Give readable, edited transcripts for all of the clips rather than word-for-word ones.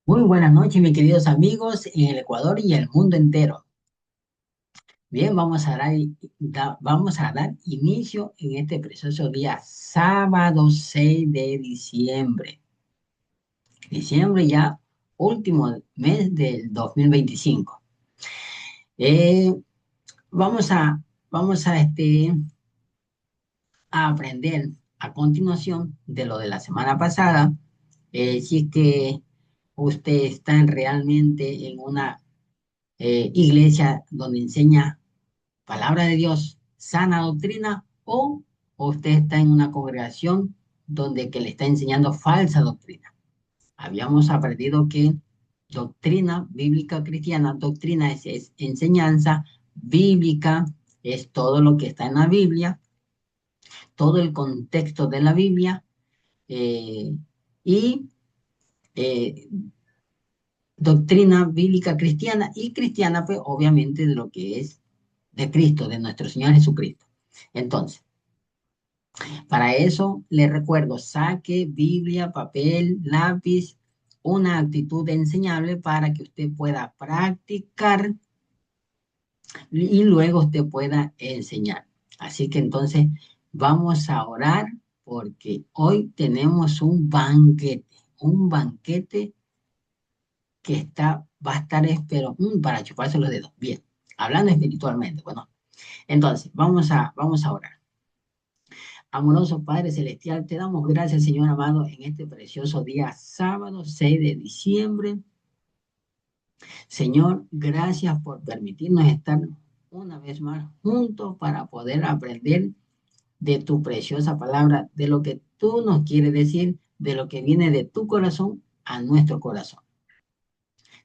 Muy buenas noches, mis queridos amigos en el Ecuador y el mundo entero. Bien, vamos a dar inicio en este precioso día, sábado 6 de diciembre. Diciembre ya, último mes del 2025. Eh, vamos a, vamos a aprender a continuación de lo de la semana pasada. Si es que usted está realmente en una iglesia donde enseña palabra de Dios, sana doctrina, o usted está en una congregación donde que le está enseñando falsa doctrina. Habíamos aprendido que doctrina bíblica cristiana, doctrina es enseñanza bíblica, es todo lo que está en la Biblia, todo el contexto de la Biblia, eh, y eh, doctrina bíblica cristiana y cristiana, pues obviamente de lo que es de Cristo, de nuestro Señor Jesucristo. Entonces, para eso le recuerdo, saque Biblia, papel, lápiz, una actitud enseñable para que usted pueda practicar y luego usted pueda enseñar. Así que entonces vamos a orar porque hoy tenemos un banquete que va a estar, espero, para chuparse los dedos. Bien, hablando espiritualmente. Bueno, entonces vamos a orar. Amoroso Padre Celestial, te damos gracias, Señor amado, en este precioso día, sábado 6 de diciembre. Señor, gracias por permitirnos estar una vez más juntos para poder aprender de tu preciosa palabra, de lo que tú nos quieres decir, de lo que viene de tu corazón a nuestro corazón.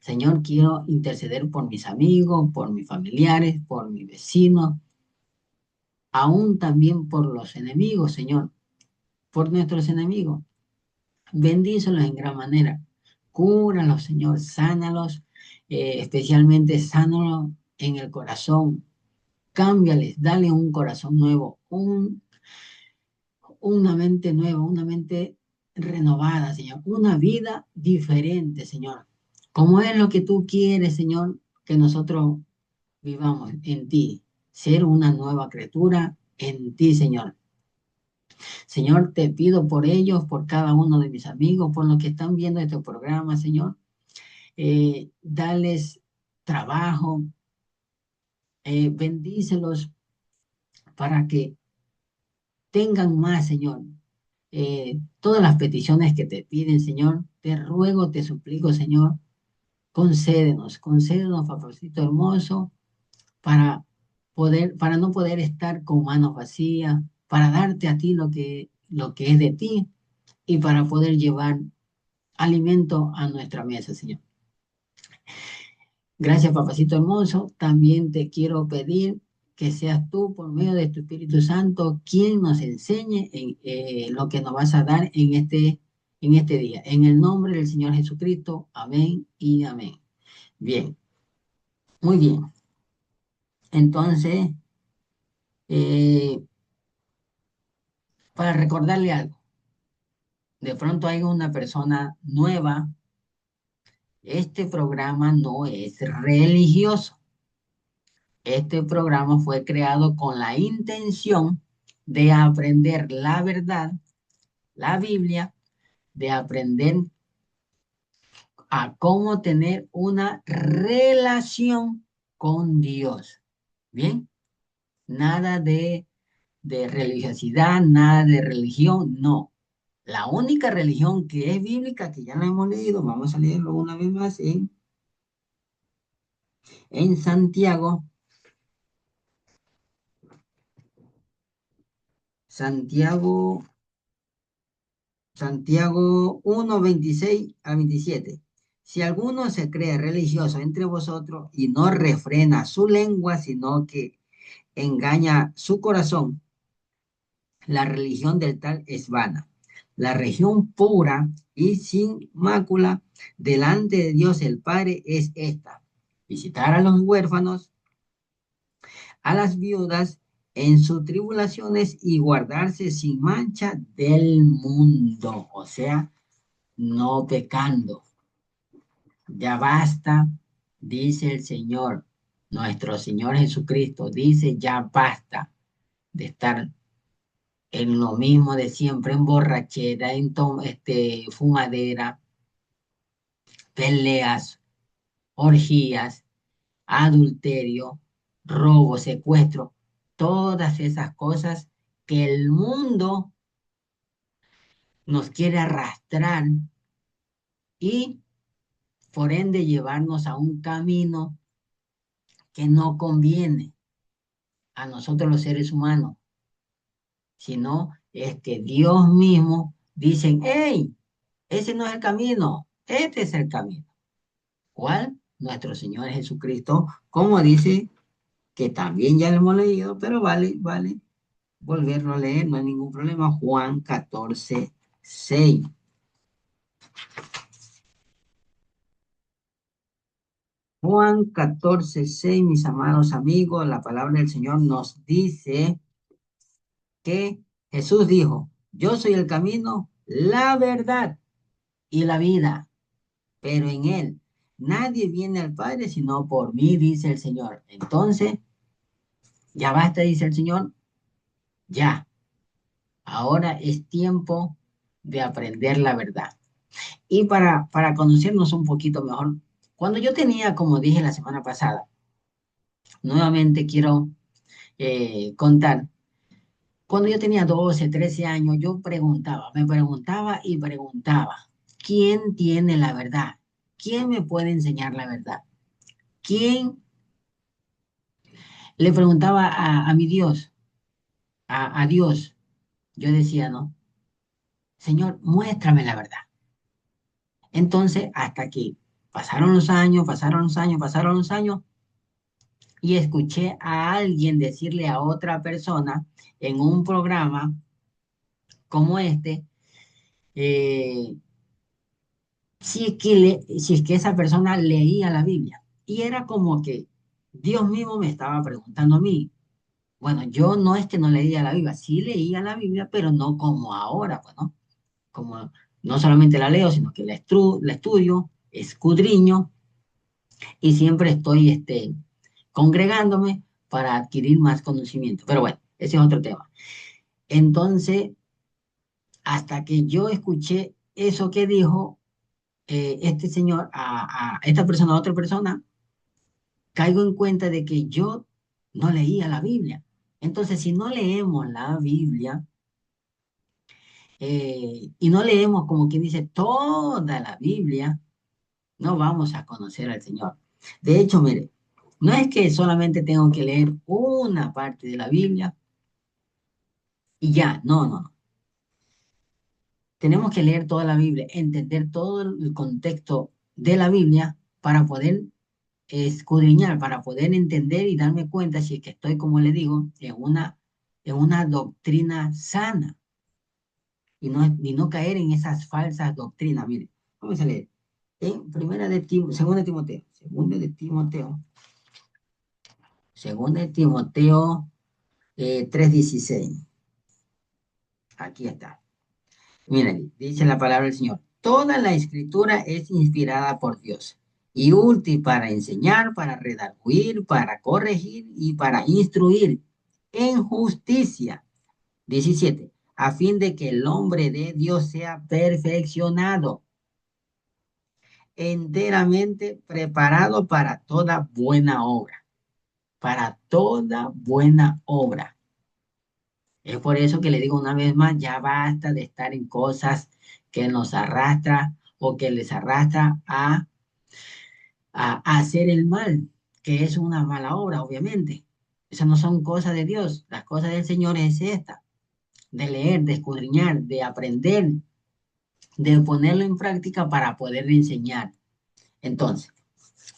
Señor, quiero interceder por mis amigos, por mis familiares, por mis vecinos, aún también por los enemigos, Señor, por nuestros enemigos. Bendícelos en gran manera. Cúralos, Señor, sánalos, especialmente sánalos en el corazón. Cámbiales, dale un corazón nuevo, una mente nueva, una mente renovada, Señor, una vida diferente, Señor. Como es lo que tú quieres, Señor, que nosotros vivamos en ti, ser una nueva criatura en ti, Señor. Señor, te pido por ellos, por cada uno de mis amigos, por los que están viendo este programa, Señor. Dales trabajo, bendícelos para que tengan más, Señor. Todas las peticiones que te piden, Señor, te ruego, te suplico, Señor, concédenos, Papadito hermoso, para para no poder estar con manos vacías, para darte a ti lo que es de ti y para poder llevar alimento a nuestra mesa, Señor. Gracias, papacito hermoso. También te quiero pedir que seas tú, por medio de tu Espíritu Santo, quien nos enseñe lo que nos vas a dar en este día. En el nombre del Señor Jesucristo. Amén y amén. Bien, muy bien. Entonces, eh, para recordarle algo, de pronto hay una persona nueva. Este programa no es religioso. Este programa fue creado con la intención de aprender la verdad, la Biblia, de aprender a cómo tener una relación con Dios. Bien, nada de religiosidad, nada de religión, no. La única religión que es bíblica, que ya la hemos leído, vamos a leerlo una vez más en Santiago, Santiago Santiago 1:26 a 27. Si alguno se cree religioso entre vosotros y no refrena su lengua, sino que engaña su corazón, la religión del tal es vana. La religión pura y sin mácula delante de Dios el Padre es esta: visitar a los huérfanos, a las viudas en sus tribulaciones y guardarse sin mancha del mundo, o sea, no pecando. Ya basta, dice el Señor, nuestro Señor Jesucristo, dice, ya basta de estar en lo mismo de siempre, en borrachera, en fumadera, peleas, orgías, adulterio, robo, secuestro, todas esas cosas que el mundo nos quiere arrastrar y por ende llevarnos a un camino que no conviene a nosotros los seres humanos, sino es que Dios mismo dicen, hey, ese no es el camino, este es el camino. ¿Cuál? Nuestro Señor Jesucristo, como dice, que también ya lo hemos leído, pero vale volverlo a leer, no hay ningún problema. Juan 14:6. Juan 14:6, mis amados amigos, la palabra del Señor nos dice que Jesús dijo, yo soy el camino, la verdad y la vida, pero en Él nadie viene al Padre sino por mí, dice el Señor. Entonces, ya basta, dice el Señor, ya, ahora es tiempo de aprender la verdad. Y para conocernos un poquito mejor, cuando yo tenía, como dije la semana pasada, nuevamente quiero contar, cuando yo tenía 12 13 años, yo preguntaba, me preguntaba y preguntaba, ¿quién tiene la verdad? ¿Quién me puede enseñar la verdad? ¿Quién le preguntaba a mi Dios, a Dios? Yo decía, no, Señor, muéstrame la verdad. Entonces, hasta que pasaron los años, pasaron los años, pasaron los años, y escuché a alguien decirle a otra persona en un programa como este, eh, si es que esa persona leía la Biblia. Y era como que Dios mismo me estaba preguntando a mí. Bueno, yo no es que no leía la Biblia, sí leía la Biblia, pero no como ahora, pues, ¿no? Como no solamente la leo, sino que la estudio, escudriño y siempre estoy congregándome para adquirir más conocimiento. Pero bueno, ese es otro tema. Entonces, hasta que yo escuché eso que dijo este señor a esta persona, a otra persona, caigo en cuenta de que yo no leía la Biblia. Entonces, si no leemos la Biblia y no leemos, como quien dice, toda la Biblia, no vamos a conocer al Señor. De hecho, mire, no es que solamente tengo que leer una parte de la Biblia y ya, no. Tenemos que leer toda la Biblia, entender todo el contexto de la Biblia para poder escudriñar, para poder entender y darme cuenta si es que estoy, como le digo, en una doctrina sana y no caer en esas falsas doctrinas. Mire, vamos a leer. En segunda de Timoteo, segunda de Timoteo 3:16. Aquí está. Miren, dice la palabra del Señor. Toda la escritura es inspirada por Dios y útil para enseñar, para redarguir, para corregir y para instruir en justicia. 17. A fin de que el hombre de Dios sea perfeccionado, enteramente preparado para toda buena obra. Para toda buena obra. Es por eso que le digo una vez más, ya basta de estar en cosas que nos arrastra o que les arrastra a hacer el mal, que es una mala obra, obviamente. Esas no son cosas de Dios. Las cosas del Señor es esta, de leer, de escudriñar, de aprender, de ponerlo en práctica para poder enseñar. Entonces,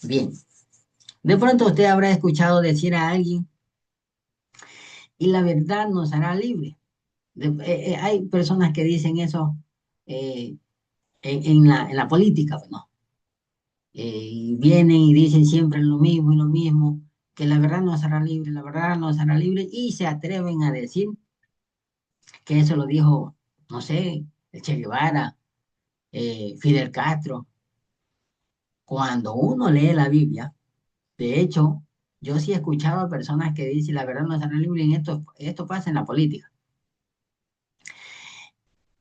bien, de pronto usted habrá escuchado decir a alguien, y la verdad nos hará libre. Hay personas que dicen eso eh, en la política, pues, ¿no? Y vienen y dicen siempre lo mismo y lo mismo, que la verdad nos hará libre, la verdad nos hará libre, y se atreven a decir que eso lo dijo, no sé, el Che Guevara, Fidel Castro, Cuando uno lee la Biblia, de hecho, yo sí he escuchado a personas que dicen la verdad no está en la Biblia, y esto pasa en la política.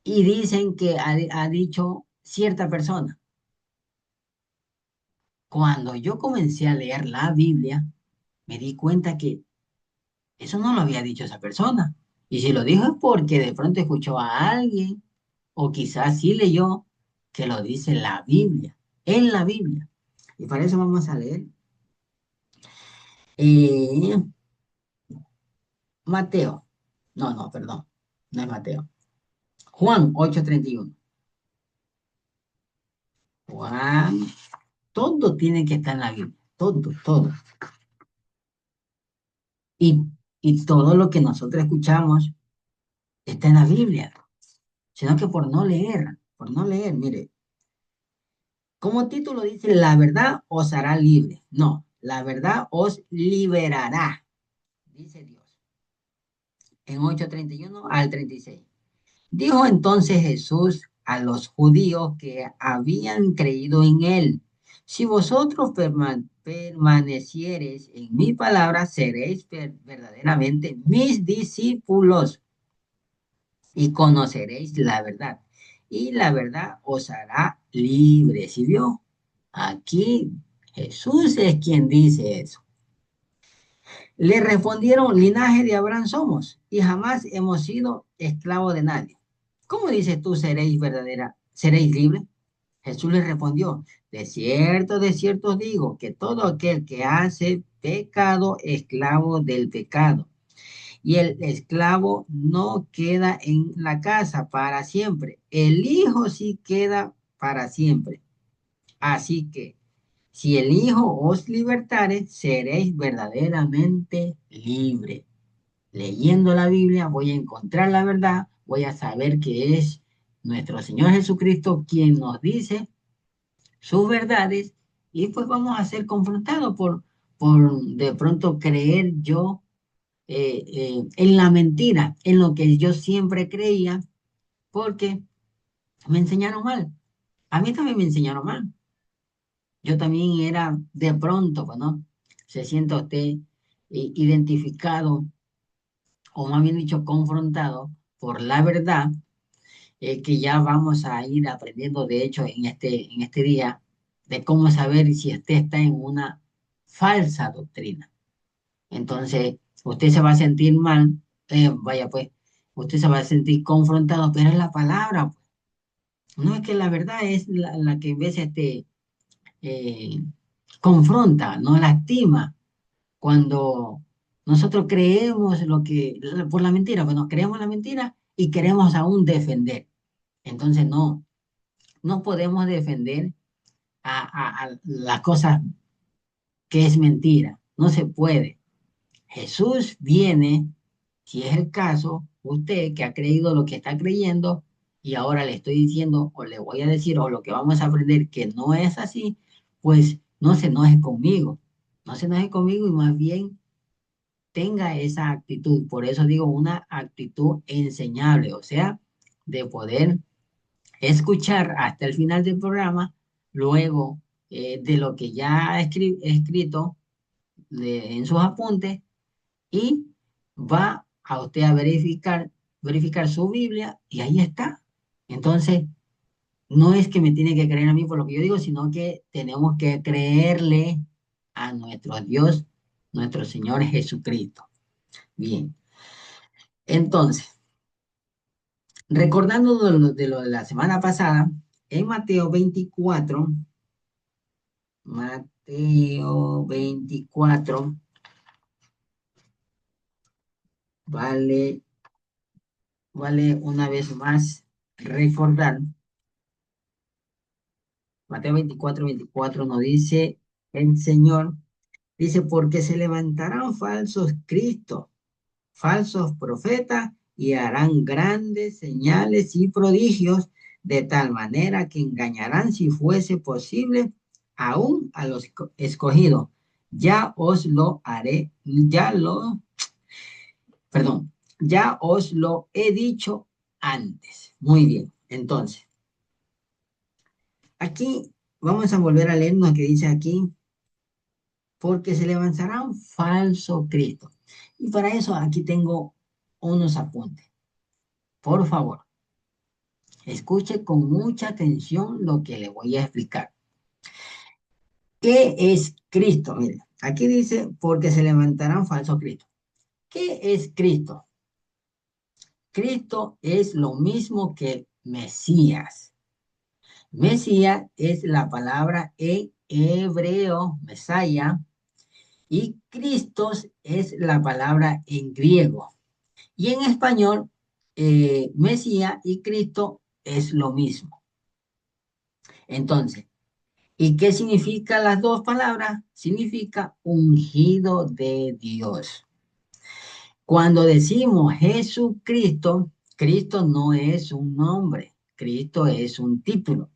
Y dicen que ha dicho cierta persona. Cuando yo comencé a leer la Biblia, me di cuenta que eso no lo había dicho esa persona. Y si lo dijo es porque de pronto escuchó a alguien o quizás sí leyó que lo dice la Biblia, en la Biblia. Y para eso vamos a leer eh, Mateo. No, no, perdón. No es Mateo. Juan 8:31. Juan, todo tiene que estar en la Biblia. Todo, todo. Y, y todo lo que nosotros escuchamos está en la Biblia. Sino que por no leer, mire, como título dice, la verdad os hará libre. No, la verdad os liberará, dice Dios. En 8:31 al 36. Dijo entonces Jesús a los judíos que habían creído en él: si vosotros permaneciereis en mi palabra, seréis verdaderamente mis discípulos y conoceréis la verdad. Y la verdad os hará libres. ¿Sí vio? Aquí Jesús es quien dice eso. Le respondieron: linaje de Abraham somos y jamás hemos sido esclavos de nadie. ¿Cómo dices tú seréis libres? Jesús le respondió: de cierto os digo que todo aquel que hace pecado, esclavo del pecado. Y el esclavo no queda en la casa para siempre. El hijo sí queda para siempre. Así que si el hijo os libertare, seréis verdaderamente libres. Leyendo la Biblia voy a encontrar la verdad, voy a saber que es nuestro Señor Jesucristo quien nos dice sus verdades, y pues vamos a ser confrontados por de pronto creer yo en la mentira, en lo que yo siempre creía, porque me enseñaron mal. A mí también me enseñaron mal. Yo también era de pronto, pues, ¿no? Se siente usted identificado, o más bien dicho, confrontado por la verdad, que ya vamos a ir aprendiendo, de hecho, en este día, de cómo saber si usted está en una falsa doctrina. Entonces, usted se va a sentir mal, vaya pues, usted se va a sentir confrontado, pero es la palabra, pues. No es que la verdad es la que en vez eh, confronta, no lastima. Cuando nosotros creemos por la mentira, pues nos creemos la mentira y queremos aún defender. Entonces, no podemos defender a las cosas que es mentira. No se puede. Jesús viene, si es el caso, usted que ha creído lo que está creyendo y ahora le estoy diciendo o le voy a decir o lo que vamos a aprender que no es así, pues no se enoje conmigo, no se enoje conmigo y más bien tenga esa actitud. Por eso digo una actitud enseñable, o sea, de poder escuchar hasta el final del programa, luego de lo que ya ha escrito en sus apuntes, y va a usted a verificar su Biblia y ahí está. Entonces, no es que me tiene que creer a mí por lo que yo digo, sino que tenemos que creerle a nuestro Dios, nuestro Señor Jesucristo. Bien, entonces, recordando de la semana pasada, en Mateo 24, vale, vale una vez más recordar. Mateo 24 nos dice el Señor, dice: porque se levantarán falsos cristos, falsos profetas, y harán grandes señales y prodigios, de tal manera que engañarán, si fuese posible, aún a los escogidos. Ya os lo haré, perdón, ya os lo he dicho antes. Muy bien, entonces, aquí vamos a volver a leer lo que dice aquí, porque se levantará un falso Cristo. Y para eso aquí tengo unos apuntes. Por favor, escuche con mucha atención lo que le voy a explicar. ¿Qué es Cristo? Mire, aquí dice, porque se levantará un falso Cristo. ¿Qué es Cristo? Cristo es lo mismo que Mesías. Mesías es la palabra en hebreo, Mesaya, y Cristos es la palabra en griego. Y en español, Mesías y Cristo es lo mismo. Entonces, ¿y qué significa las dos palabras? Significa ungido de Dios. Cuando decimos Jesucristo, Cristo no es un nombre, Cristo es un título.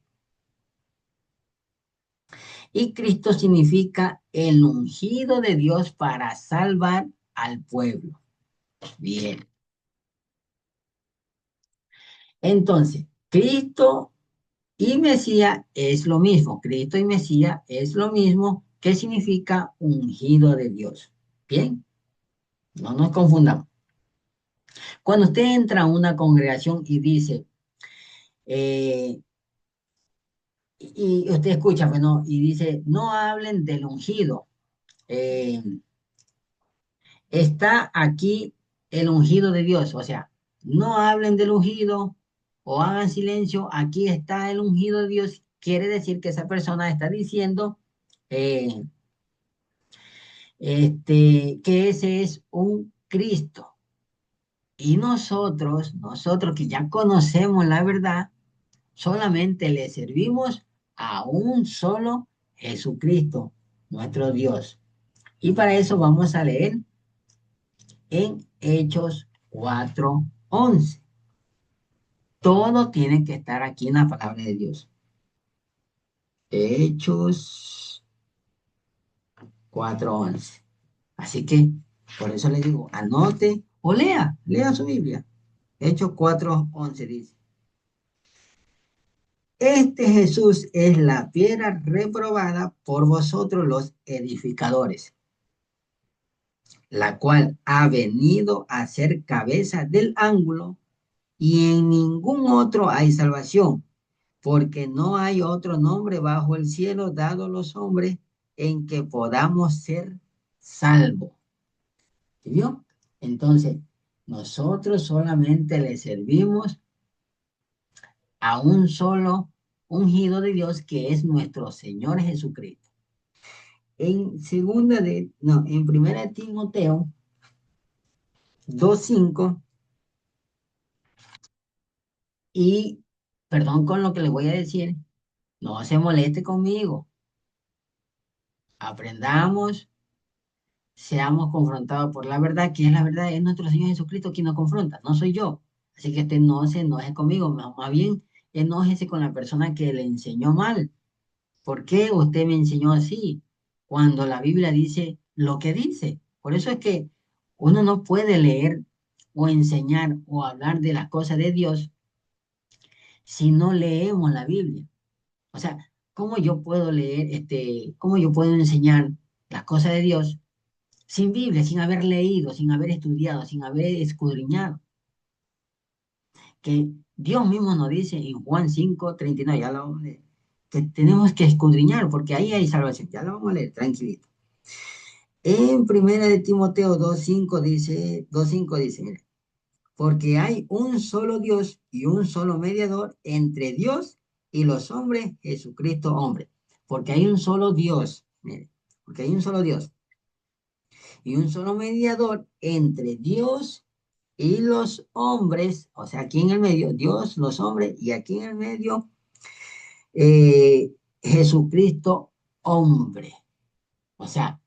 Y Cristo significa el ungido de Dios para salvar al pueblo. Bien. Entonces, Cristo y Mesías es lo mismo. Cristo y Mesías es lo mismo que significa ungido de Dios. Bien, no nos confundamos. Cuando usted entra a una congregación y dice, eh, y usted escucha, bueno, y dice, no hablen del ungido. eh, Está aquí el ungido de Dios. O sea, no hablen del ungido o hagan silencio. Aquí está el ungido de Dios. Quiere decir que esa persona está diciendo eh, que ese es un Cristo. Y nosotros que ya conocemos la verdad, solamente le servimos a un solo Jesucristo, nuestro Dios. Y para eso vamos a leer en Hechos 4:11. Todo tiene que estar aquí en la palabra de Dios. Hechos 4:11. Así que por eso le digo, anote o lea su Biblia. Hechos 4:11 dice, este Jesús es la piedra reprobada por vosotros los edificadores, la cual ha venido a ser cabeza del ángulo, y en ningún otro hay salvación, porque no hay otro nombre bajo el cielo dado a los hombres en que podamos ser salvos. ¿Sí vio? Entonces, nosotros solamente le servimos a un solo ungido de Dios, que es nuestro Señor Jesucristo. En primera de Timoteo 2:5, y perdón con lo que le voy a decir, no se moleste conmigo, aprendamos, seamos confrontados por la verdad, que es la verdad, es nuestro Señor Jesucristo quien nos confronta, no soy yo. Así que usted no se enoje conmigo, más bien enójese con la persona que le enseñó mal. ¿Por qué usted me enseñó así? Cuando la Biblia dice lo que dice. Por eso es que uno no puede leer o enseñar o hablar de las cosas de Dios si no leemos la Biblia. O sea, ¿cómo yo puedo leer, cómo yo puedo enseñar las cosas de Dios sin Biblia, sin haber leído, sin haber estudiado, sin haber escudriñado? Que Dios mismo nos dice en Juan 5:39, ya lo vamos a leer, que tenemos que escudriñar porque ahí hay salvación. Ya lo vamos a leer, tranquilito. En primera de Timoteo 2:5 dice, mire, porque hay un solo Dios y un solo mediador entre Dios y los hombres, Jesucristo hombre. Porque hay un solo Dios, mire, porque hay un solo Dios y un solo mediador entre Dios y los hombres, o sea, aquí en el medio, Dios, los hombres, y aquí en el medio, Jesucristo hombre. O sea,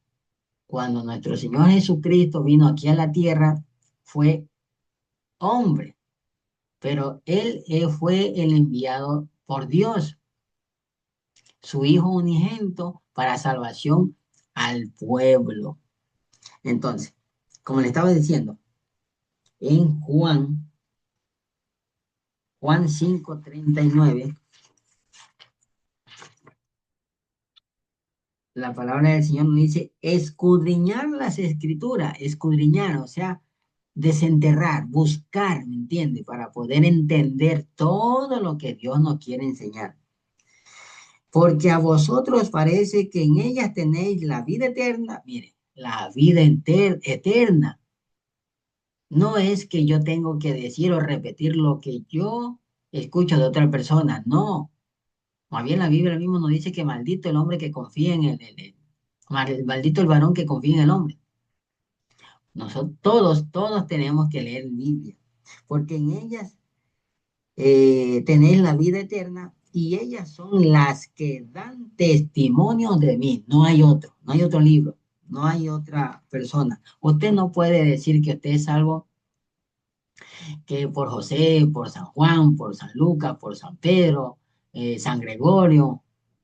cuando nuestro Señor Jesucristo vino aquí a la tierra, fue hombre, pero Él fue el enviado por Dios, su Hijo unigénito, para salvación al pueblo. Entonces, como le estaba diciendo, en Juan 5:39, la palabra del Señor nos dice escudriñar las escrituras, escudriñar, o sea, desenterrar, buscar, ¿me entiende? Para poder entender todo lo que Dios nos quiere enseñar. Porque a vosotros parece que en ellas tenéis la vida eterna. Mire, la vida eterna. No es que yo tengo que decir o repetir lo que yo escucho de otra persona, no. Más bien la Biblia mismo nos dice que maldito el hombre que confía en maldito el varón que confía en el hombre. Nosotros todos tenemos que leer Biblia, porque en ellas tenéis la vida eterna y ellas son las que dan testimonio de mí. No hay otro libro, no hay otra persona. Usted no puede decir que usted es salvo que por José, por San Juan, por San Lucas, por San Pedro, San Gregorio,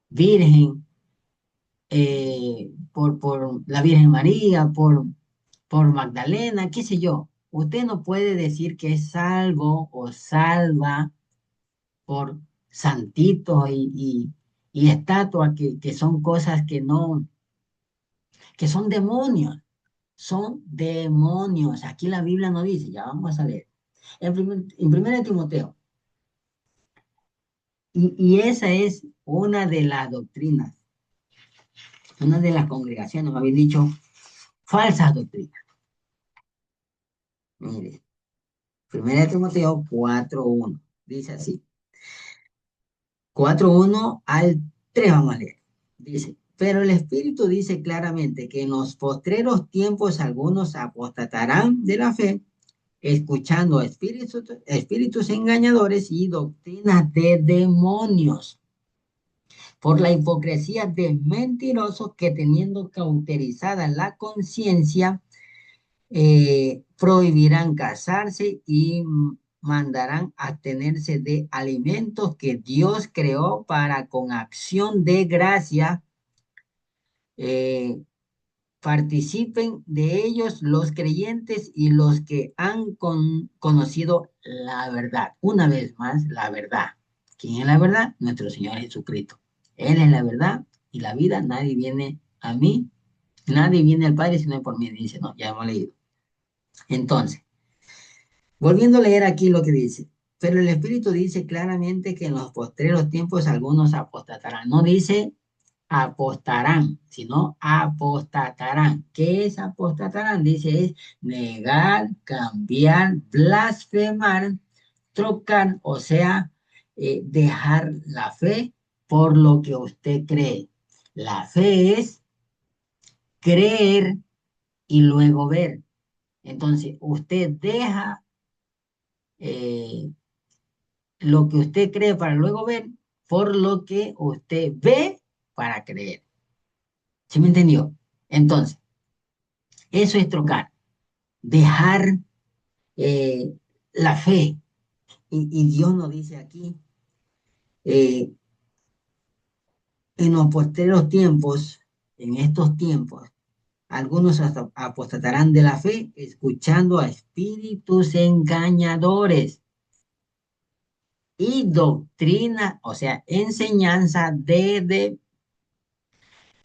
Virgen, por la Virgen María, por Magdalena, qué sé yo. Usted no puede decir que es salvo o salva por santitos y estatuas que son cosas que no, que son demonios. Son demonios. Aquí la Biblia no dice, ya vamos a leer. En 1 Timoteo. Y esa es una de las doctrinas, una de las congregaciones, me habéis dicho, falsas doctrinas. Mire, 1 Timoteo 4:1 dice así, 4:1 al 3 vamos a leer. Dice, pero el Espíritu dice claramente que en los postreros tiempos algunos apostatarán de la fe, escuchando espíritus engañadores y doctrinas de demonios por la hipocresía de mentirosos que teniendo cauterizada la conciencia, prohibirán casarse y mandarán abstenerse de alimentos que Dios creó para con acción de gracia eh, participen de ellos los creyentes y los que han conocido la verdad. Una vez más, la verdad. ¿Quién es la verdad? Nuestro Señor Jesucristo. Él es la verdad y la vida. Nadie viene a mí, nadie viene al Padre sino por mí. Dice, no, ya hemos leído. Entonces, volviendo a leer aquí lo que dice. Pero el Espíritu dice claramente que en los postreros tiempos algunos apostatarán. No dice apostarán, sino apostatarán. ¿Qué es apostatarán? Dice es negar, cambiar, blasfemar, trocar, o sea, dejar la fe por lo que usted cree. La fe es creer y luego ver. Entonces, usted deja eh, lo que usted cree para luego ver por lo que usted ve para creer. ¿Sí me entendió? Entonces, eso es trocar, dejar eh, la fe. Y Dios nos dice aquí, eh, en los posteros tiempos, en estos tiempos, algunos hasta apostatarán de la fe, escuchando a espíritus engañadores y doctrina, o sea,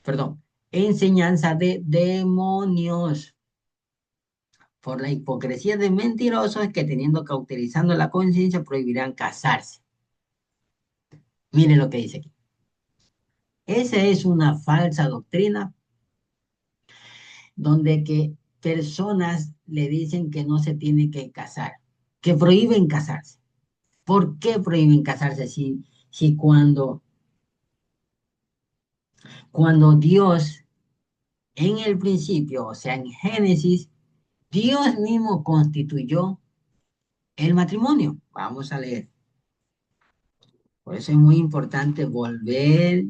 perdón, enseñanza de demonios por la hipocresía de mentirosos que teniendo cauterizando la conciencia prohibirán casarse. Mire lo que dice aquí. Esa es una falsa doctrina donde que personas le dicen que no se tiene que casar, que prohíben casarse. ¿Por qué prohíben casarse si cuando Dios en el principio, o sea, en Génesis, Dios mismo constituyó el matrimonio? Vamos a leer. Por eso es muy importante volver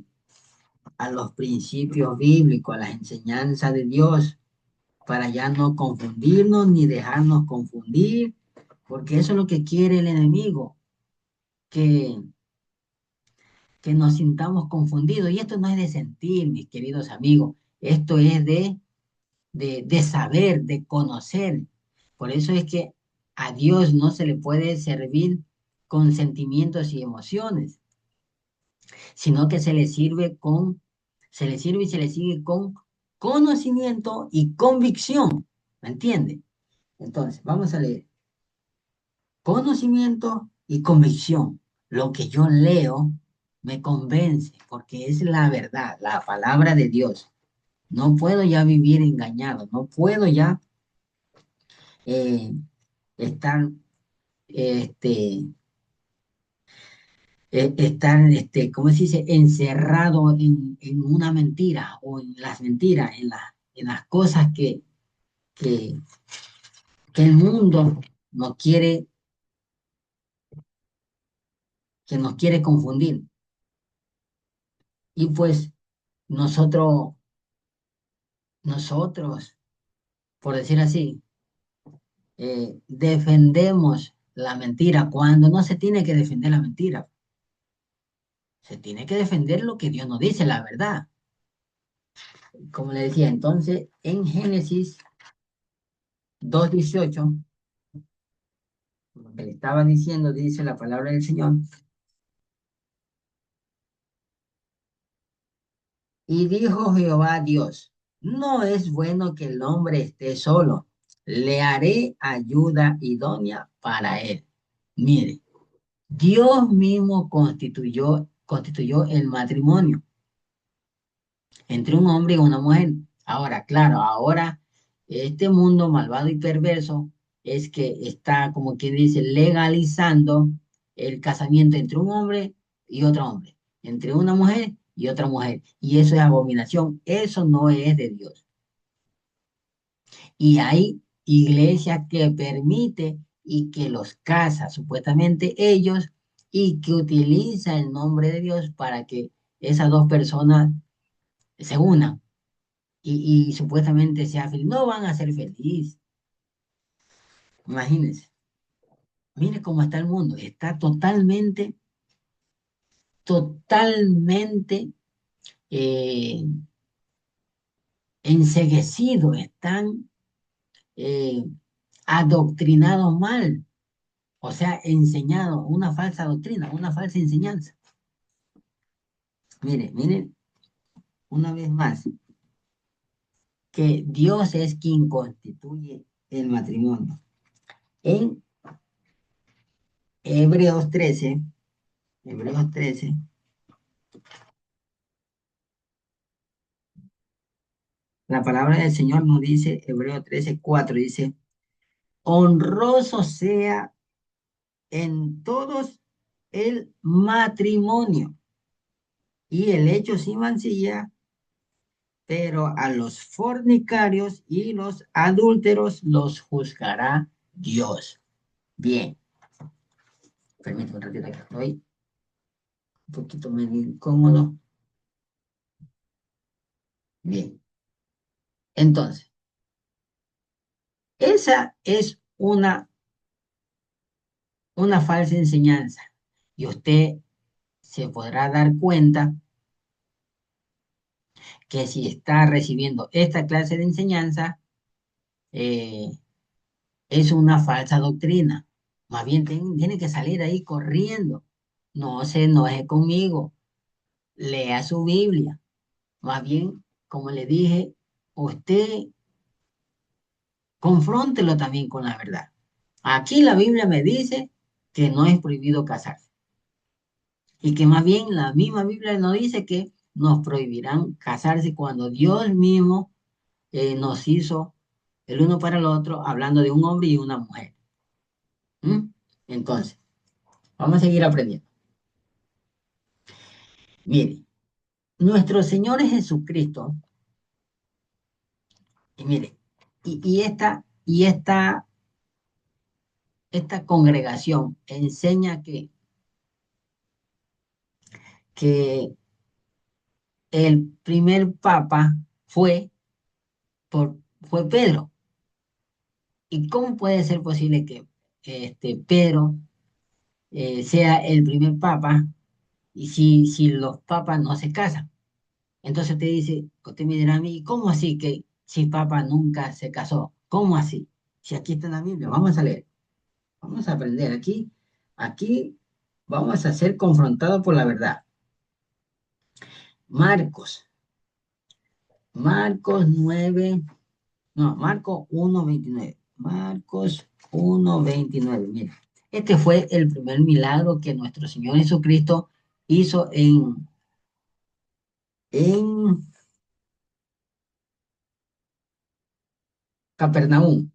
a los principios bíblicos, a las enseñanzas de Dios, para ya no confundirnos ni dejarnos confundir, porque eso es lo que quiere el enemigo, que, que nos sintamos confundidos. Y esto no es de sentir, mis queridos amigos, esto es de saber, de conocer. Por eso es que a Dios no se le puede servir con sentimientos y emociones, sino que se le sirve con Se le sirve y se le sigue con conocimiento y convicción. ¿Me entiende? Entonces, vamos a leer. Conocimiento y convicción. Lo que yo leo me convence porque es la verdad, la palabra de Dios. No puedo ya vivir engañado, no puedo ya eh, estar, este, ¿cómo se dice? Encerrado en una mentira o en las mentiras, en las cosas que, que el mundo nos quiere, que nos quiere confundir. Y pues nosotros, nosotros, por decir así, defendemos la mentira cuando no se tiene que defender la mentira. Se tiene que defender lo que Dios nos dice, la verdad. Como le decía, entonces, en Génesis 2:18, lo que le estaba diciendo, dice la palabra del Señor, y dijo Jehová Dios, no es bueno que el hombre esté solo, le haré ayuda idónea para él. Mire, Dios mismo constituyó el matrimonio entre un hombre y una mujer. Ahora, claro, ahora este mundo malvado y perverso es que está, como quien dice, legalizando el casamiento entre un hombre y otro hombre, entre una mujer y otra mujer. Y eso es abominación, eso no es de Dios. Y hay iglesias que permite y que los casa supuestamente ellos y que utiliza el nombre de Dios para que esas dos personas se unan y supuestamente sea feliz. No van a ser felices. Imagínense. Mire cómo está el mundo. Está totalmente, totalmente eh, enceguecido. Están eh, adoctrinados mal. O sea, enseñado una falsa doctrina, una falsa enseñanza. Mire, mire, una vez más, que Dios es quien constituye el matrimonio. En Hebreos 13, la palabra del Señor nos dice, Hebreos 13:4, dice, honroso sea en todos el matrimonio y el hecho sin mancilla, pero a los fornicarios y los adúlteros los juzgará Dios. Bien, permítame un ratito que estoy un poquito medio incómodo. Bien, entonces, esa es una falsa enseñanza y usted se podrá dar cuenta que si está recibiendo esta clase de enseñanza, eh, es una falsa doctrina. Más bien tiene que salir ahí corriendo. No se enoje conmigo. Lea su Biblia. Más bien, como le dije, usted confróntelo también con la verdad. Aquí la Biblia me dice que no es prohibido casarse. Y que más bien la misma Biblia nos dice que nos prohibirán casarse cuando Dios mismo nos hizo el uno para el otro, hablando de un hombre y una mujer. ¿Mm? Entonces, vamos a seguir aprendiendo. Mire, nuestro Señor Jesucristo, y mire, esta congregación enseña que el primer papa fue, fue Pedro. ¿Y cómo puede ser posible que Pedro sea el primer papa y si los papas no se casan? Entonces usted me dirá a mí, ¿cómo así que si papa nunca se casó? ¿Cómo así? Si aquí está en la Biblia, vamos a leer, vamos a aprender aquí vamos a ser confrontados por la verdad. Marcos, Marcos 9, no, Marcos 1:29. Marcos 1:29. Mira, este fue el primer milagro que nuestro Señor Jesucristo hizo en Capernaum.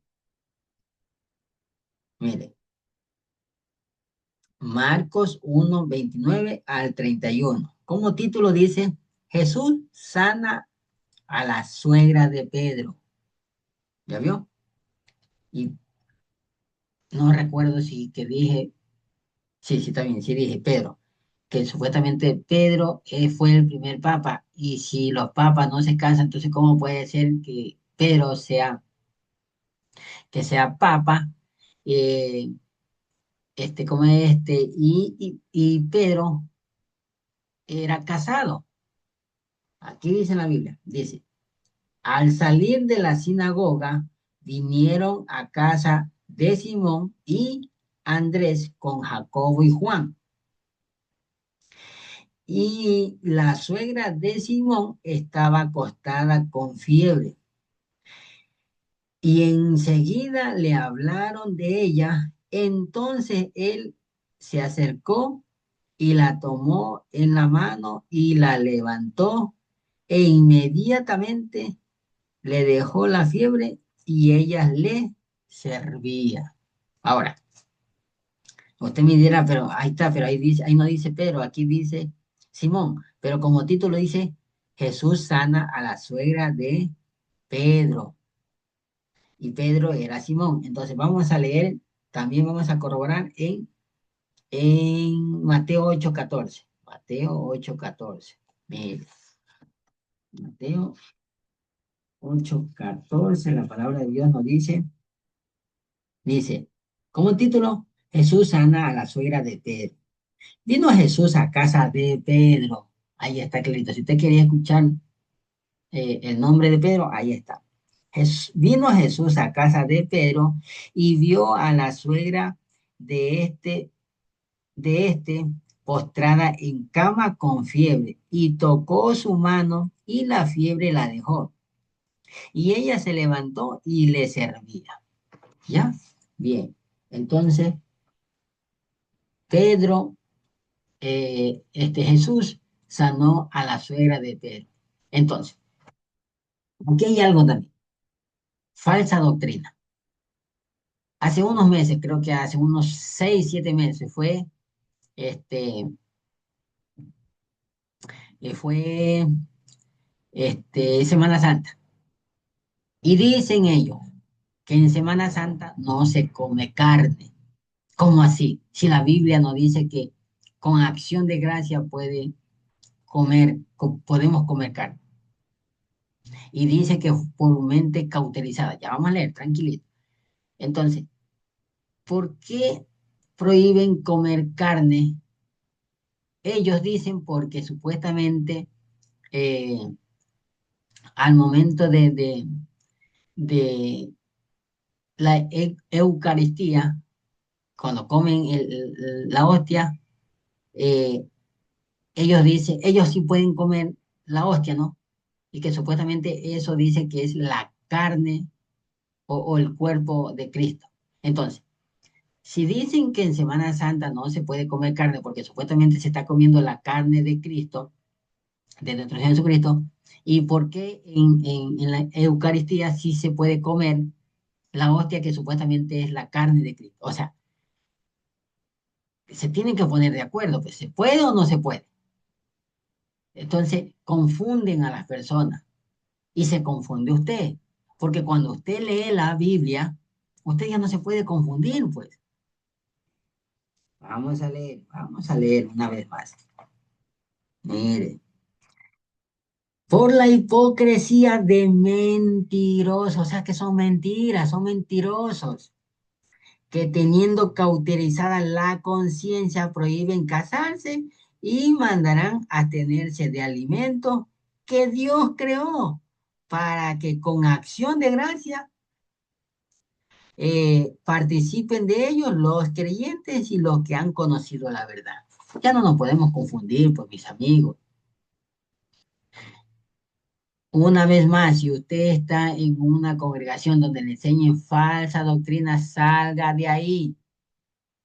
Mire, Marcos 1:29 al 31. Como título dice, Jesús sana a la suegra de Pedro. ¿Ya vio? Y no recuerdo si que dije, sí, sí, también, sí dije Pedro, que supuestamente Pedro fue el primer papa. Y si los papas no se casan, entonces ¿cómo puede ser que Pedro sea papa? Eh, como y Pedro era casado. Aquí dice en la Biblia, dice, al salir de la sinagoga, vinieron a casa de Simón y Andrés con Jacobo y Juan. Y la suegra de Simón estaba acostada con fiebre. Y enseguida le hablaron de ella. Entonces él se acercó y la tomó en la mano y la levantó e inmediatamente le dejó la fiebre y ella le servía. Ahora, usted me dirá, pero ahí está, pero ahí dice, ahí no dice Pedro, aquí dice Simón, pero como título dice Jesús sana a la suegra de Pedro y Pedro era Simón. Entonces vamos a leer, también vamos a corroborar en Mateo 8:14. Mateo 8:14. Mire, Mateo 8:14, la palabra de Dios nos dice, como título, Jesús sana a la suegra de Pedro. Vino Jesús a casa de Pedro. Ahí está clarito. Si usted quería escuchar el nombre de Pedro, ahí está. Vino Jesús a casa de Pedro y vio a la suegra de este postrada en cama con fiebre y tocó su mano y la fiebre la dejó. Y ella se levantó y le servía. ¿Ya? Bien. Entonces, Pedro Jesús sanó a la suegra de Pedro. Entonces, aquí hay algo también, falsa doctrina. Hace unos meses, creo que hace unos 6, 7 meses, este, fue Semana Santa. Y dicen ellos que en Semana Santa no se come carne. ¿Cómo así? Si la Biblia nos dice que con acción de gracia podemos comer carne. Y dice que por mente cauterizada. Ya vamos a leer, tranquilito. Entonces, ¿por qué prohíben comer carne? Ellos dicen porque supuestamente eh, al momento de la Eucaristía, cuando comen la hostia, eh, ellos sí pueden comer la hostia, ¿no? Y que supuestamente eso dice que es la carne o el cuerpo de Cristo. Entonces, si dicen que en Semana Santa no se puede comer carne porque supuestamente se está comiendo la carne de Cristo, de nuestro Señor Jesucristo, ¿y por qué en la Eucaristía sí se puede comer la hostia que supuestamente es la carne de Cristo? O sea, se tienen que poner de acuerdo, pues se puede o no se puede. Entonces, confunden a las personas y se confunde usted, porque cuando usted lee la Biblia, usted ya no se puede confundir, pues. Vamos a leer una vez más. Mire, por la hipocresía de mentirosos, o sea que son mentiras, son mentirosos, que teniendo cauterizada la conciencia prohíben casarse y mandarán a tenerse de alimentos que Dios creó para que con acción de gracia participen de ellos los creyentes y los que han conocido la verdad. Ya no nos podemos confundir, pues mis amigos. Una vez más, si usted está en una congregación donde le enseñen falsa doctrina, salga de ahí.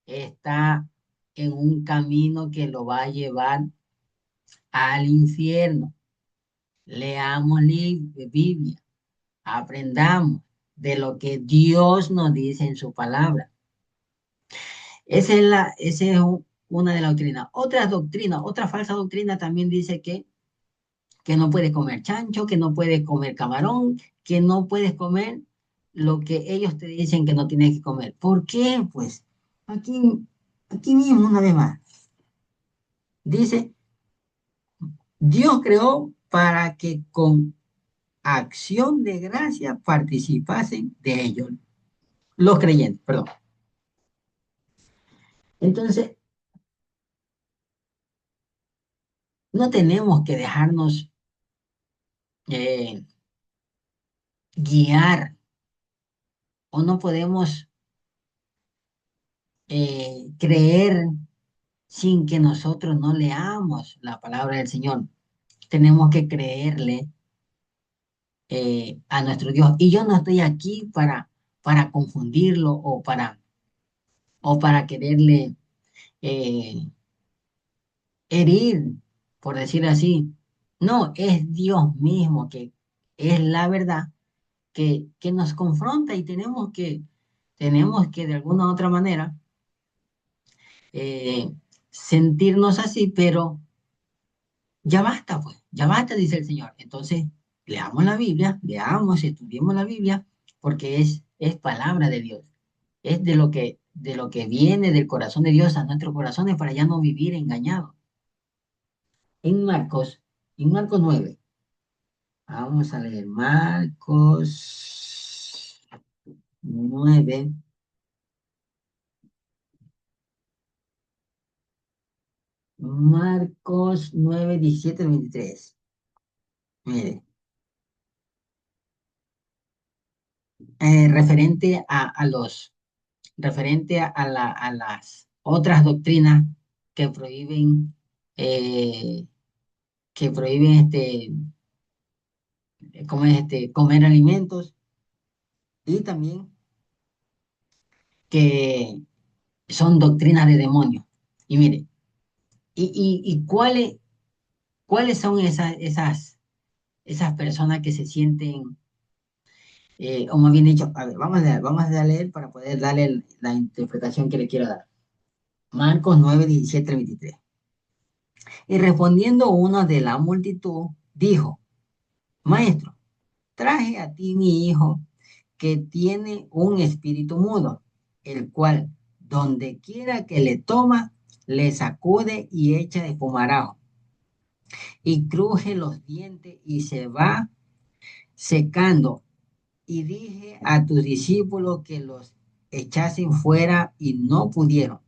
Está en un camino que lo va a llevar al infierno. Leamos Biblia, aprendamos de lo que Dios nos dice en su palabra. Esa es una de las doctrinas. Otras doctrinas, otra falsa doctrina también dice que no puedes comer chancho, que no puedes comer camarón, que no puedes comer lo que ellos te dicen que no tienes que comer. ¿Por qué? Pues aquí, aquí mismo una vez más. Dice, Dios creó para que con acción de gracia participasen de ellos, los creyentes, perdón. Entonces, no tenemos que dejarnos eh, guiar o no podemos creer sin que nosotros no leamos la palabra del Señor. Tenemos que creerle a nuestro Dios. Y yo no estoy aquí para confundirlo o para quererle eh, herir, por decir así. No, es Dios mismo que es la verdad que nos confronta y tenemos que de alguna u otra manera eh, sentirnos así, pero ya basta, pues, ya basta, dice el Señor. Entonces, leamos la Biblia, leamos, estudiemos la Biblia, porque es palabra de Dios. Es de lo que viene del corazón de Dios a nuestros corazones para ya no vivir engañados. En Marcos, en Marcos 9. Vamos a leer Marcos 9, Marcos 9, 17 al 23. Mire, referente a las otras doctrinas que prohíben, eh, ¿cómo es comer alimentos y también que son doctrinas de demonios. Y mire, y cuáles son esas personas que se sienten, o más bien dicho, a ver, vamos a leer para poder darle la interpretación que le quiero dar. Marcos 9, 17 al 23. Y respondiendo uno de la multitud, dijo, Maestro, traje a ti mi hijo que tiene un espíritu mudo, el cual, donde quiera que le toma, le sacude y echa de fumarajo, y cruje los dientes y se va secando. Y dije a tus discípulos que los echasen fuera y no pudieron.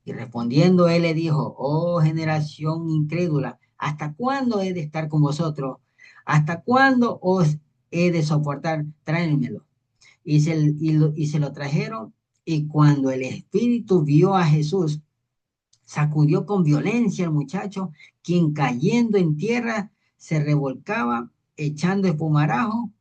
Y respondiendo él le dijo, oh generación incrédula, ¿hasta cuándo he de estar con vosotros? ¿Hasta cuándo os he de soportar? Tráenmelo. Y se lo trajeron, y cuando el espíritu vio a Jesús, sacudió con violencia al muchacho, quien cayendo en tierra se revolcaba, echando espumarajo.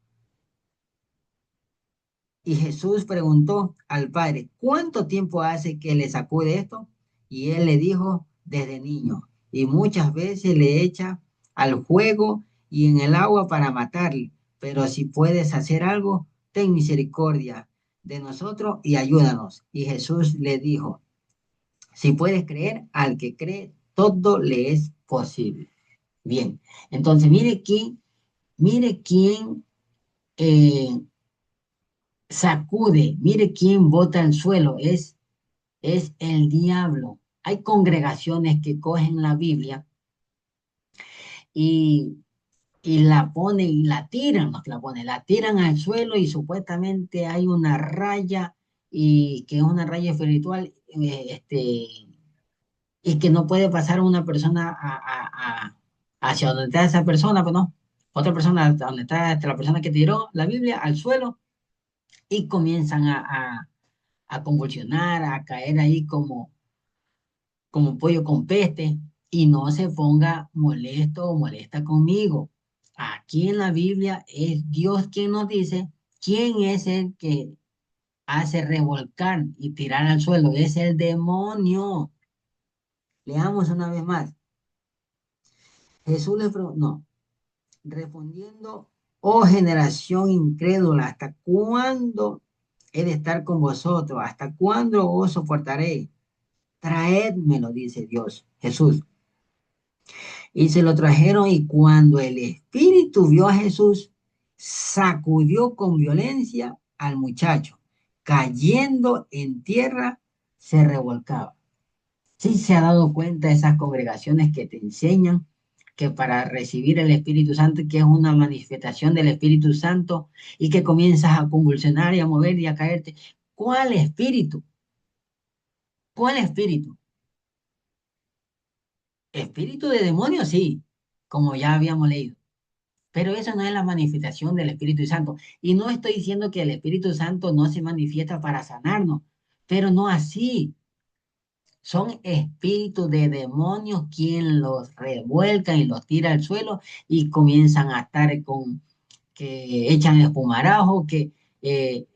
Y Jesús preguntó al padre, ¿cuánto tiempo hace que le sacude esto? Y él le dijo, desde niño. Y muchas veces le echa al fuego y en el agua para matarle. Pero si puedes hacer algo, ten misericordia de nosotros y ayúdanos. Y Jesús le dijo, si puedes creer, al que cree, todo le es posible. Bien, entonces mire quién eh, sacude, mire quién bota el suelo, es el diablo. Hay congregaciones que cogen la Biblia y, y la ponen y la tiran, no que la tiran al suelo y supuestamente hay una raya y que es una raya espiritual, y que no puede pasar una persona hacia donde está esa persona, pues no. Otra persona, donde está la persona que tiró la Biblia al suelo y comienzan a convulsionar, a caer ahí como pollo con peste y no se ponga molesto o molesta conmigo. aquí en la Biblia es Dios quien nos dice quién es el que hace revolcar y tirar al suelo. Es el demonio. Leamos una vez más. Jesús le preguntó, no, respondiendo, oh generación incrédula, ¿hasta cuándo he de estar con vosotros? ¿Hasta cuándo os soportaré? Traédmelo, dice Dios, Jesús. Y se lo trajeron y cuando el espíritu vio a Jesús, sacudió con violencia al muchacho. Cayendo en tierra, se revolcaba. Sí se ha dado cuenta de esas congregaciones que te enseñan que para recibir el Espíritu Santo, que es una manifestación del Espíritu Santo, y que comienzas a convulsionar y a mover y a caerte. ¿Cuál espíritu? ¿Cuál espíritu? Espíritu de demonio, sí, como ya habíamos leído. Pero eso no es la manifestación del Espíritu Santo. Y no estoy diciendo que el Espíritu Santo no se manifiesta para sanarnos, pero no así. Son espíritus de demonios quien los revuelcan y los tira al suelo y comienzan a estar con que echan espumarajo, que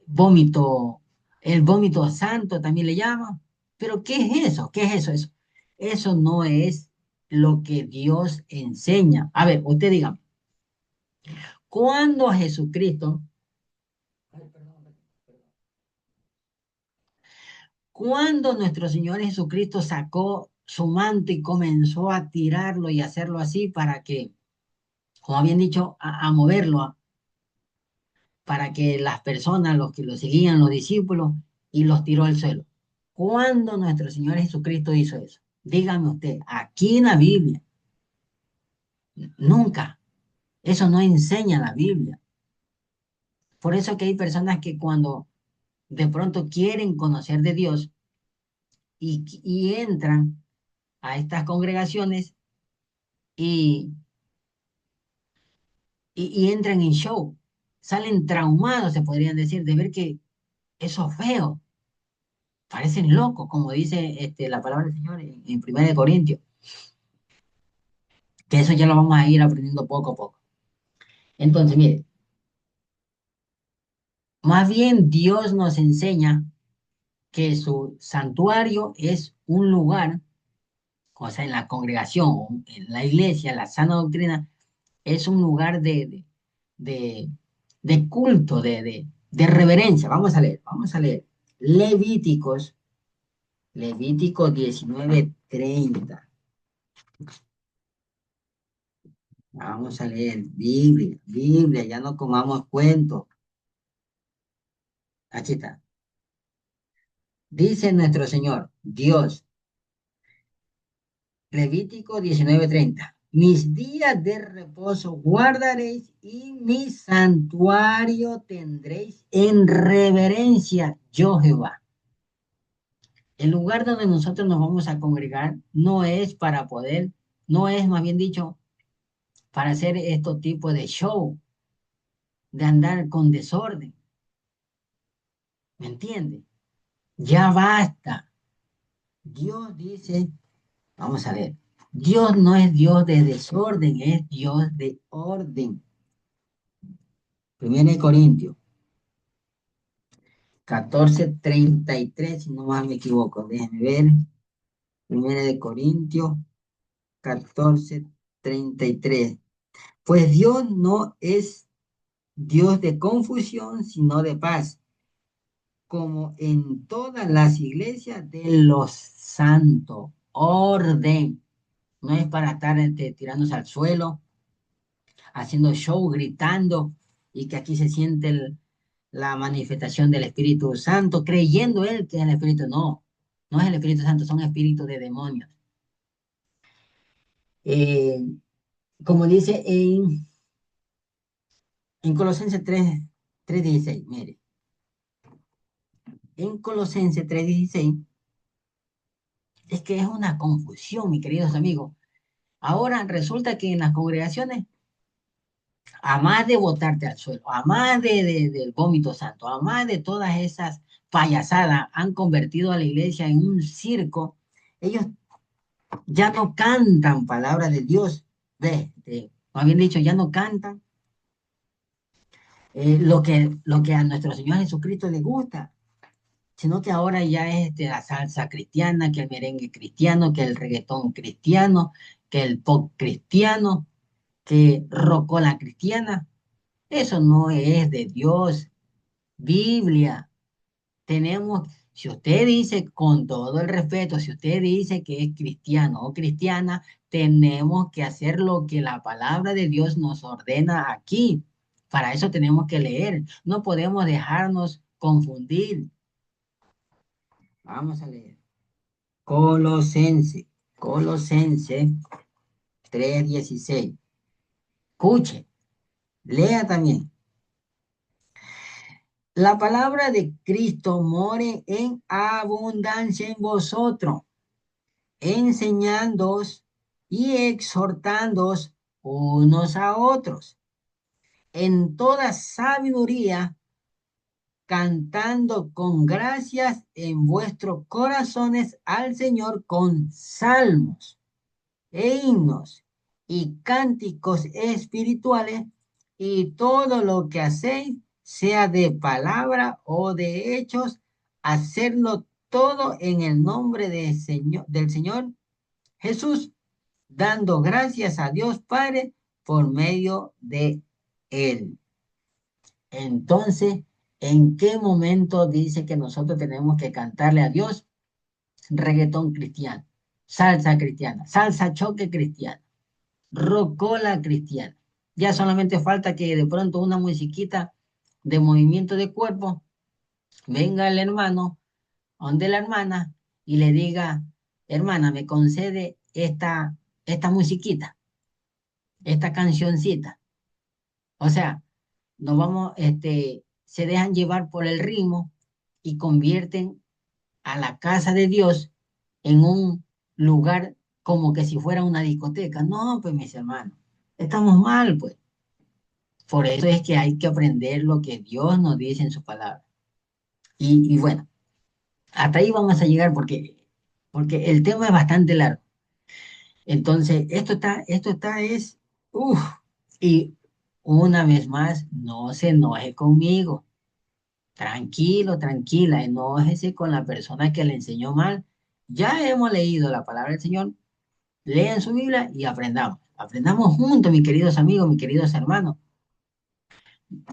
vómito, el vómito santo también le llaman. Pero ¿qué es eso? ¿Qué es eso? Eso no es lo que Dios enseña. A ver, usted diga, ¿cuándo Jesucristo, cuando nuestro Señor Jesucristo sacó su manto y comenzó a tirarlo y hacerlo así para que, como habían dicho, a moverlo, para que las personas, los que lo seguían, los discípulos, y los tiró al suelo? ¿Cuándo nuestro Señor Jesucristo hizo eso? Dígame usted, aquí en la Biblia, nunca. Eso no enseña la Biblia. Por eso que hay personas que cuando de pronto quieren conocer de Dios y entran a estas congregaciones y, y entran en show, salen traumados, se podrían decir, de ver que eso es feo, parecen locos, como dice la palabra del Señor en 1 de Corintios, que eso ya lo vamos a ir aprendiendo poco a poco. Entonces, mire, más bien Dios nos enseña que su santuario es un lugar, o sea, en la congregación, en la iglesia, la sana doctrina, es un lugar de, de culto, de reverencia. Vamos a leer. Levíticos, Levítico 19:30. Vamos a leer Biblia, Biblia, ya no comamos cuentos. Aquí está. Dice nuestro Señor, Dios, Levítico 19:30. Mis días de reposo guardaréis y mi santuario tendréis en reverencia, yo Jehová. El lugar donde nosotros nos vamos a congregar no es para poder, no es más bien dicho, para hacer estos tipos de show, de andar con desorden. ¿Me entiende? Ya basta. Dios dice, vamos a ver, Dios no es Dios de desorden, es Dios de orden. Primera de Corintios 14:33, si no más me equivoco, déjenme ver. Primera de Corintios 14:33. Pues Dios no es Dios de confusión, sino de paz, como en todas las iglesias de los santos. Orden. No es para estar tirándose al suelo, haciendo show, gritando, y que aquí se siente la manifestación del Espíritu Santo, creyendo él que es el Espíritu. No, no es el Espíritu Santo, son espíritus de demonios. Eh, como dice en Colosenses 3:16, mire, en Colosenses 3:16, es que es una confusión, mis queridos amigos. Ahora resulta que en las congregaciones, a más de botarte al suelo, a más del vómito santo, a más de todas esas payasadas, han convertido a la iglesia en un circo. Ellos ya no cantan palabras de Dios, más bien dicho, ya no cantan, lo que a nuestro Señor Jesucristo le gusta, sino que ahora ya es la salsa cristiana, que el merengue cristiano, que el reggaetón cristiano, que el pop cristiano, que rocola cristiana. Eso no es de Dios. Biblia. Si usted dice con todo el respeto, si usted dice que es cristiano o cristiana, tenemos que hacer lo que la palabra de Dios nos ordena aquí. Para eso tenemos que leer. No podemos dejarnos confundir. Vamos a leer. Colosense, Colosense 3:16. Escuche, lea también. La palabra de Cristo more en abundancia en vosotros, enseñándoos y exhortándoos unos a otros en toda sabiduría, cantando con gracias en vuestros corazones al Señor con salmos e himnos y cánticos espirituales, y todo lo que hacéis, sea de palabra o de hechos, hacerlo todo en el nombre del Señor Jesús, dando gracias a Dios Padre por medio de él. Entonces, ¿en qué momento dice que nosotros tenemos que cantarle a Dios? Reggaetón cristiano, salsa choque cristiana, rocola cristiana. Ya solamente falta que de pronto una musiquita de movimiento de cuerpo, venga el hermano, donde la hermana, y le diga, hermana, me concede esta musiquita, esta cancioncita. O sea, nos vamos, se dejan llevar por el ritmo y convierten a la casa de Dios en un lugar como que si fuera una discoteca. No, pues mis hermanos, estamos mal, pues. Por eso es que hay que aprender lo que Dios nos dice en su palabra. Y bueno, hasta ahí vamos a llegar porque el tema es bastante largo. Entonces, uff, y una vez más, no se enoje conmigo. Tranquilo, tranquila, enójese con la persona que le enseñó mal. Ya hemos leído la palabra del Señor, lean su Biblia y aprendamos. Aprendamos juntos, mis queridos amigos, mis queridos hermanos.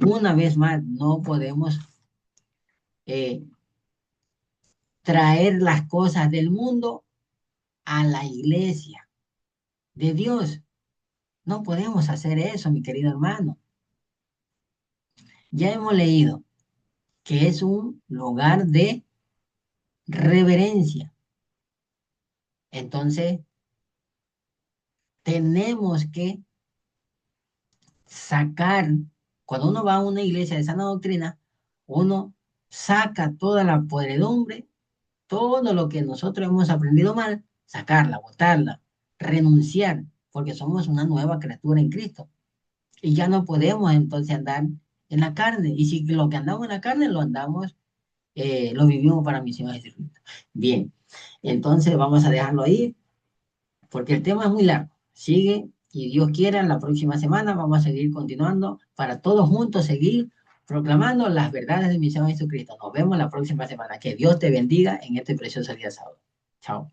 Una vez más, no podemos eh, traer las cosas del mundo a la iglesia de Dios. No podemos hacer eso, mi querido hermano. Ya hemos leído que es un lugar de reverencia. Entonces, tenemos que sacar, cuando uno va a una iglesia de sana doctrina, uno saca toda la podredumbre, todo lo que nosotros hemos aprendido mal, sacarla, botarla, renunciar, porque somos una nueva criatura en Cristo. Y ya no podemos entonces andar en la carne. Y si lo que andamos en la carne lo vivimos para mi Señor Jesucristo. Bien, entonces vamos a dejarlo ahí, porque el tema es muy largo. Sigue, y Dios quiera, la próxima semana vamos a seguir continuando para todos juntos seguir proclamando las verdades de mi Señor Jesucristo. Nos vemos la próxima semana. Que Dios te bendiga en este precioso día sábado. Chao.